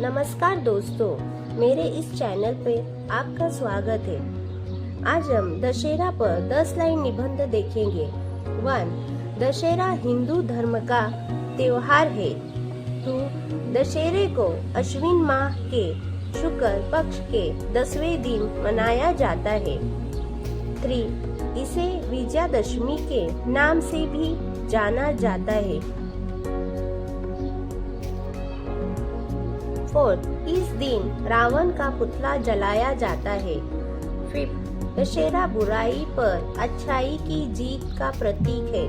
नमस्कार दोस्तों, मेरे इस चैनल पे आपका स्वागत है। आज हम दशहरा पर 10 लाइन निबंध देखेंगे। 1. दशहरा हिंदू धर्म का त्योहार है। 2. दशहरे को अश्विन माह के शुक्ल पक्ष के 10वें दिन मनाया जाता है। 3. इसे विजयादशमी के नाम से भी जाना जाता है। 4. इस दिन रावण का पुतला जलाया जाता है। 5. दशहरा बुराई पर अच्छाई की जीत का प्रतीक है।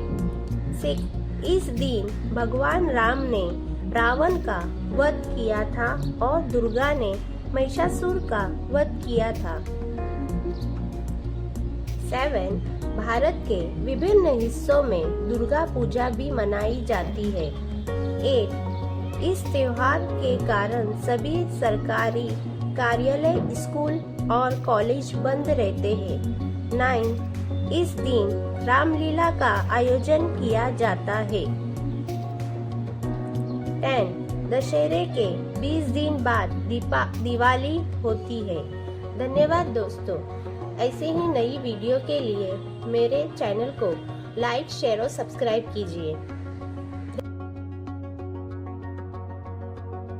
6. इस दिन भगवान राम ने रावण का वध किया था और दुर्गा ने महिषासुर का वध किया था। 7. भारत के विभिन्न हिस्सों में दुर्गा पूजा भी मनाई जाती है। 8. इस त्योहार के कारण सभी सरकारी कार्यालय, स्कूल और कॉलेज बंद रहते हैं। 9. इस दिन रामलीला का आयोजन किया जाता है। 10. दशहरे के 20 दिन बाद दिवाली होती है। धन्यवाद दोस्तों। ऐसे ही नई वीडियो के लिए मेरे चैनल को लाइक, शेयर और सब्सक्राइब कीजिए।